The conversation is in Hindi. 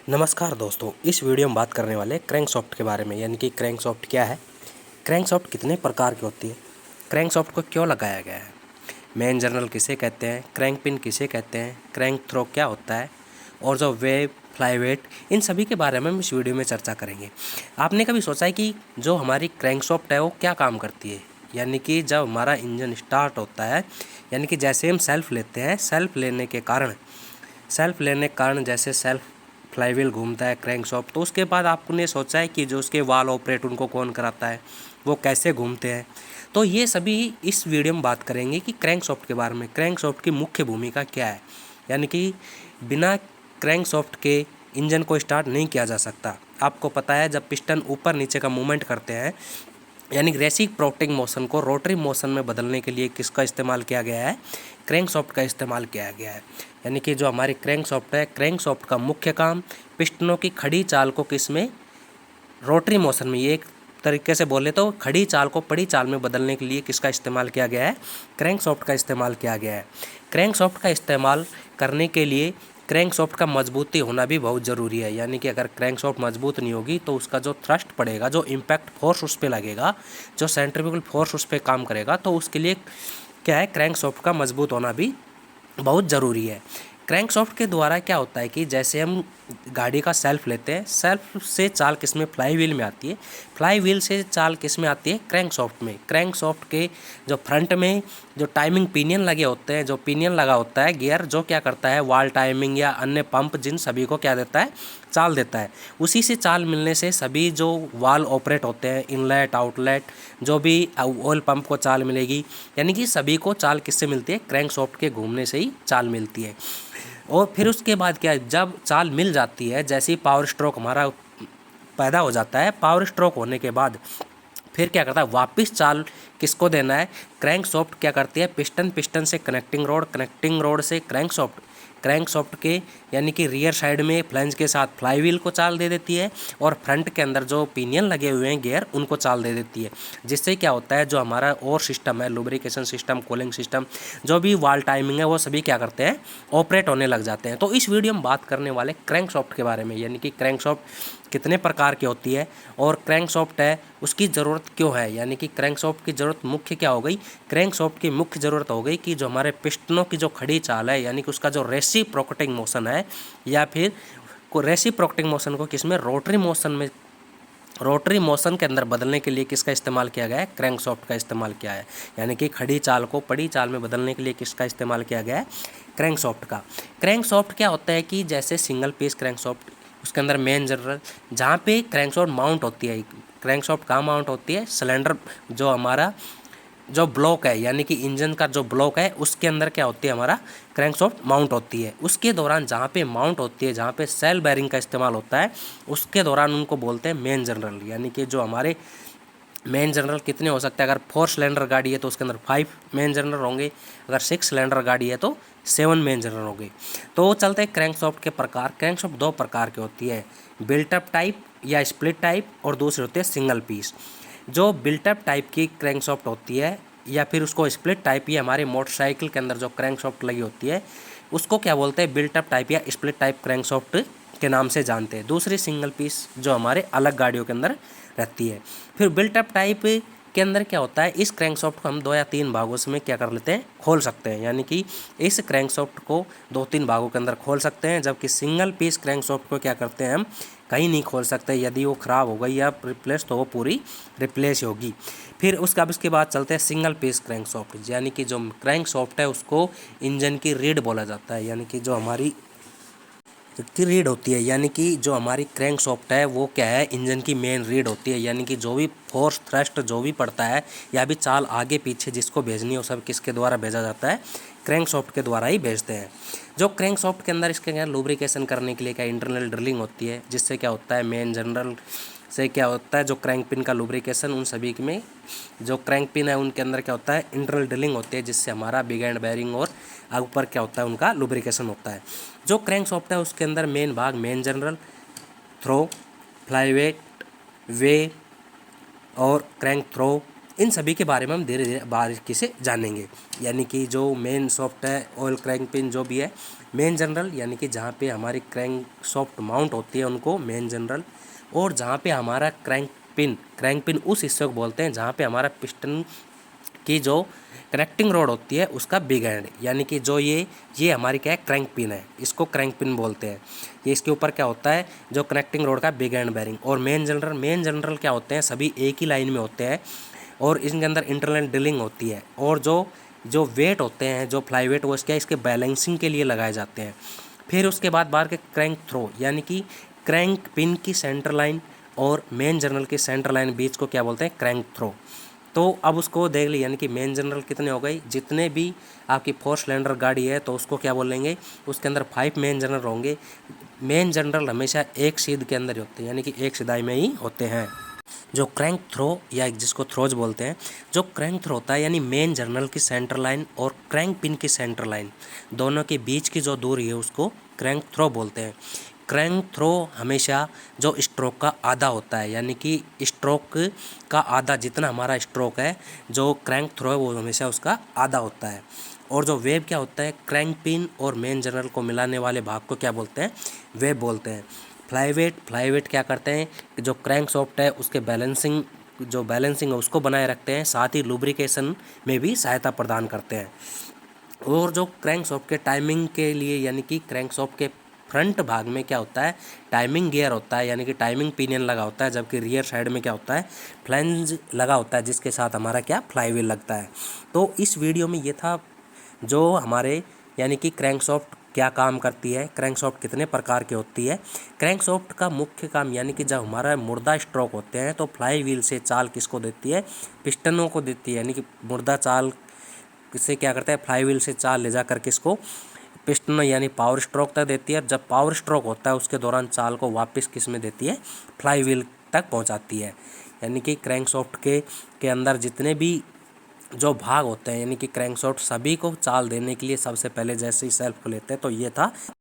नमस्कार दोस्तों, इस वीडियो में बात करने वाले क्रैंकशाफ्ट के बारे में, यानी कि क्रैंकशाफ्ट क्या है, क्रैंकशाफ्ट कितने प्रकार की होती है, क्रैंकशाफ्ट को क्यों लगाया गया है, मेन जनरल किसे कहते हैं, क्रैंक पिन किसे कहते हैं, क्रैंक थ्रो क्या होता है और जो वेव फ्लाईवेट, इन सभी के बारे में हम इस वीडियो में चर्चा करेंगे। आपने कभी सोचा है कि जो हमारी क्रैंकशाफ्ट है वो क्या काम करती है, यानी कि जब हमारा इंजन स्टार्ट होता है, यानी कि जैसे हम सेल्फ लेते हैं, सेल्फ लेने के कारण जैसे सेल्फ फ्लाईव्हील घूमता है क्रैंकशाफ्ट, तो उसके बाद आपने सोचा है कि जो उसके वाल ऑपरेट उनको कौन कराता है, वो कैसे घूमते हैं। तो ये सभी इस वीडियो में बात करेंगे कि क्रैंकशाफ्ट के बारे में, क्रैंकशाफ्ट की मुख्य भूमिका क्या है, यानी कि बिना क्रैंकशाफ्ट के इंजन को स्टार्ट नहीं किया जा सकता। आपको पता है जब पिस्टन ऊपर नीचे का मूवमेंट करते हैं, यानी रेसिप्रोकेटिंग मोशन को रोटरी मोशन में बदलने के लिए किसका इस्तेमाल किया गया है, क्रैंकशाफ्ट का इस्तेमाल किया गया है। यानी कि जो हमारी क्रैंकशाफ्ट है, क्रैंकशाफ्ट का मुख्य काम पिस्टनों की खड़ी चाल को किसमें, रोटरी मोशन में, ये एक तरीके से बोले तो खड़ी चाल को बड़ी चाल में बदलने के लिए किसका इस्तेमाल किया गया है, क्रैंकशाफ्ट का इस्तेमाल किया गया है। क्रैंकशाफ्ट का इस्तेमाल करने के लिए क्रैंकशाफ्ट का मजबूती होना भी बहुत ज़रूरी है, यानी कि अगर क्रैंकशाफ्ट मजबूत नहीं होगी तो उसका जो थ्रस्ट पड़ेगा, जो इम्पैक्ट फोर्स उस पर लगेगा, जो सेंट्रीफ्यूगल फोर्स उस पर काम करेगा, तो उसके लिए क्या है, क्रैंकशाफ्ट का मजबूत होना भी बहुत ज़रूरी है। क्रैंकशाफ्ट के द्वारा क्या होता है कि जैसे हम गाड़ी का सेल्फ लेते हैं, सेल्फ से चाल किस में, फ्लाई व्हील में आती है, फ्लाई व्हील से चाल किस में आती है, क्रैंकशाफ्ट में। क्रैंकशाफ्ट के जो फ्रंट में जो टाइमिंग पिनियन लगे होते हैं, जो पिनियन लगा होता है गियर, जो क्या करता है वाल टाइमिंग या अन्य पंप जिन सभी को क्या देता है, चाल देता है। उसी से चाल मिलने से सभी जो वाल ऑपरेट होते हैं, इनलेट आउटलेट, जो भी ऑयल पंप को चाल मिलेगी, यानी कि सभी को चाल किससे मिलती है, क्रैंकशाफ्ट के घूमने से ही चाल मिलती है। और फिर उसके बाद क्या है, जब चाल मिल जाती है, जैसे ही पावर स्ट्रोक हमारा पैदा हो जाता है, पावर स्ट्रोक होने के बाद फिर क्या करता है, वापस चाल किसको देना है, क्रैंकशाफ्ट क्या करती है, पिस्टन, पिस्टन से कनेक्टिंग रोड से क्रैंकशाफ्ट, क्रैंकशाफ्ट के यानी कि रियर साइड में फ्लैंज के साथ फ्लाईव्हील को चाल दे देती है, और फ्रंट के अंदर जो पिनियन लगे हुए हैं गियर, उनको चाल दे देती है। जिससे क्या होता है, जो हमारा और सिस्टम है, लुब्रिकेशन सिस्टम, कूलिंग सिस्टम, जो भी वाल टाइमिंग है, वो सभी क्या करते हैं, ऑपरेट होने लग जाते हैं। तो इस वीडियो में बात करने वाले क्रैंकशाफ्ट के बारे में, यानी कि क्रैंकशाफ्ट कितने प्रकार की होती है और क्रैंकशाफ्ट है उसकी ज़रूरत क्यों है, यानी कि क्रैंकशाफ्ट की ज़रूरत मुख्य क्या हो गई, क्रैंकशाफ्ट की मुख्य ज़रूरत हो गई कि जो हमारे पिस्टनों की जो खड़ी चाल है, यानी कि उसका जो रेसिप्रोकेटिंग मोशन है, या फिर को रेसिप्रोकेटिंग मोशन को किसमें, रोटरी मोशन में, रोटरी मोशन के अंदर बदलने के लिए किसका इस्तेमाल किया गया है, क्रैंकशाफ्ट का इस्तेमाल किया है। यानी कि खड़ी चाल को बड़ी चाल में बदलने के लिए किसका इस्तेमाल किया गया है, क्रैंकशाफ्ट का। क्रैंकशाफ्ट क्या होता है कि जैसे सिंगल पीस क्रैंकशाफ्ट, उसके अंदर मेन जनरल, जहाँ पे क्रैंकशाफ्ट माउंट होती है, क्रैंकशाफ्ट कहाँ माउंट होती है, सिलेंडर, जो हमारा जो ब्लॉक है, यानी कि इंजन का जो ब्लॉक है, उसके अंदर क्या होती है, हमारा क्रैंकशाफ्ट माउंट होती है। उसके दौरान जहाँ पे माउंट होती है, जहाँ पे सेल बेरिंग का इस्तेमाल होता है, उसके दौरान उनको बोलते हैं मेन जनरल। यानी कि जो हमारे मेन जनरल कितने हो सकते हैं, अगर 4 सिलेंडर गाड़ी है तो उसके अंदर 5 मेन जनरल होंगे, अगर 6 सिलेंडर गाड़ी है तो 7 मेन जनरल होंगे। तो चलते हैं क्रैंकशाफ्ट के प्रकार। क्रैंकशाफ्ट 2 प्रकार की होती है, बिल्टअप टाइप या स्प्लिट टाइप, और दूसरी होती है सिंगल पीस। जो बिल्टअप टाइप की क्रैंकशाफ्ट होती है, या फिर उसको स्प्लिट टाइप, ये हमारे मोटरसाइकिल के अंदर जो क्रैंकशाफ्ट लगी होती है, उसको क्या बोलते हैं, बिल्टअप टाइप या स्प्लिट टाइप क्रैंकशाफ्ट के नाम से जानते हैं। दूसरी सिंगल पीस जो हमारे अलग गाड़ियों के अंदर रहती है। फिर बिल्टअप टाइप के अंदर क्या होता है, इस क्रैंकशाफ्ट को हम 2 या 3 भागों में क्या कर लेते हैं, खोल सकते हैं। यानी कि इस क्रैंकशाफ्ट को 2-3 भागों के अंदर खोल सकते हैं, जबकि सिंगल पीस क्रैंकशाफ्ट को क्या करते हैं, हम कहीं नहीं खोल सकते। यदि वो ख़राब हो गई या रिप्लेस, तो वो पूरी रिप्लेस होगी। फिर उसके बाद चलते हैं सिंगल पीस क्रैंकशाफ्ट, यानी कि जो क्रैंकशाफ्ट है उसको इंजन की रीढ़ बोला जाता है। यानी कि जो हमारी की रीढ़ होती है, यानी कि जो हमारी क्रैंकशाफ्ट है वो क्या है, इंजन की मेन रीढ़ होती है। यानी कि जो भी फोर्स थ्रस्ट जो भी पड़ता है, या भी चाल आगे पीछे जिसको भेजनी हो, सब किसके द्वारा भेजा जाता है, क्रैंकशाफ्ट के द्वारा ही भेजते हैं। जो क्रैंकशाफ्ट के अंदर इसके क्या लुब्रिकेशन करने के लिए क्या इंटरनल ड्रिलिंग होती है, जिससे क्या होता है, मेन जनरल से क्या होता है, जो क्रैंक पिन का लुब्रिकेशन, उन सभी में जो क्रैंक पिन है उनके अंदर क्या होता है, इंटरनल ड्रिलिंग होती है, जिससे हमारा बिग एंड बेरिंग और ऊपर क्या होता है, उनका लुब्रिकेशन होता है। जो क्रैंकशाफ्ट है उसके अंदर मेन भाग मेन जनरल, थ्रो, फ्लाईवेट, वे और क्रैंक थ्रो इन सभी के बारे में हम धीरे धीरे बारीकी से जानेंगे। यानी कि जो मेन सॉफ्ट है, ऑयल क्रैंक पिन जो भी है, मेन जनरल यानी कि जहाँ पे हमारी क्रैंक सॉफ्ट माउंट होती है उनको मेन जनरल, और जहाँ पे हमारा क्रैंक पिन उस हिस्से को बोलते हैं जहाँ पे हमारा पिस्टन की जो कनेक्टिंग रोड होती है उसका बिग एंड, यानी कि जो ये हमारी क्या है, क्रैंक पिन है, इसको क्रैंक पिन बोलते हैं। ये इसके ऊपर क्या होता है, जो कनेक्टिंग रोड का बिग एंड बेरिंग। और मेन जनरल क्या होते हैं, सभी एक ही लाइन में होते हैं और इनके अंदर इंटरनल ड्रिलिंग होती है। और जो वेट होते हैं, जो फ्लाई वेट, वो इसके बैलेंसिंग के लिए लगाए जाते हैं। फिर उसके बाद बाहर के क्रैंक थ्रो, यानी कि क्रैंक पिन की सेंटर लाइन और मेन जनरल की सेंटर लाइन बीच को क्या बोलते हैं, क्रैंक थ्रो। तो अब उसको देख ली, यानी कि मेन जनरल कितने हो गए, जितने भी आपकी 4 सिलेंडर गाड़ी है तो उसको क्या बोलेंगे, उसके अंदर 5 मेन जनरल होंगे। मेन जनरल हमेशा एक सीध के अंदर ही होते हैं, यानी कि एक सिधाई में ही होते हैं। जो क्रैंक थ्रो या जिसको थ्रोज बोलते हैं, जो क्रैंक थ्रो होता है यानी मेन जनरल की सेंटर लाइन और क्रैंक पिन की सेंटर लाइन दोनों के बीच की जो दूरी है उसको क्रैंक थ्रो बोलते हैं। क्रैंक थ्रो हमेशा जो स्ट्रोक का आधा होता है, यानी कि स्ट्रोक का आधा, जितना हमारा स्ट्रोक है जो क्रैंक थ्रो है वो हमेशा उसका आधा होता है। और जो वेब क्या होता है, क्रैंक पिन और मेन जनरल को मिलाने वाले भाग को क्या बोलते हैं, वेब बोलते हैं। फ्लाईवेट क्या करते हैं कि जो क्रैंक सॉफ्ट है उसके बैलेंसिंग है उसको बनाए रखते हैं, साथ ही लुब्रिकेशन में भी सहायता प्रदान करते हैं। और जो क्रैंक सॉफ्ट के टाइमिंग के लिए, यानी कि क्रैंक सॉफ्ट के फ्रंट भाग में क्या होता है, टाइमिंग गियर होता है, यानी कि टाइमिंग पिनियन लगा होता है, जबकि रियर साइड में क्या होता है, फ्लैंज लगा होता है, जिसके साथ हमारा क्या, फ्लाईव्हील लगता है। तो इस वीडियो में ये था जो हमारे, यानी कि क्रैंकशाफ्ट क्या काम करती है, क्रैंकशाफ्ट कितने प्रकार की होती है। क्रैंकशाफ्ट का मुख्य काम, यानी कि जब हमारा मुर्दा स्ट्रोक होते हैं तो फ्लाई व्हील से चाल किसको देती है, पिस्टनों को देती है। यानी कि मुर्दा चाल से क्या करता है, फ्लाई व्हील से चाल ले जाकर किसको, पिस्टन यानी पावर स्ट्रोक तक देती है। जब पावर स्ट्रोक होता है उसके दौरान चाल को वापस किस में देती है, फ्लाई व्हील तक पहुंचाती है। यानी कि क्रैंकशाफ्ट के अंदर जितने भी जो भाग होते हैं, यानी कि क्रैंकशाफ्ट सभी को चाल देने के लिए सबसे पहले जैसे ही सेल्फ को लेते हैं, तो ये था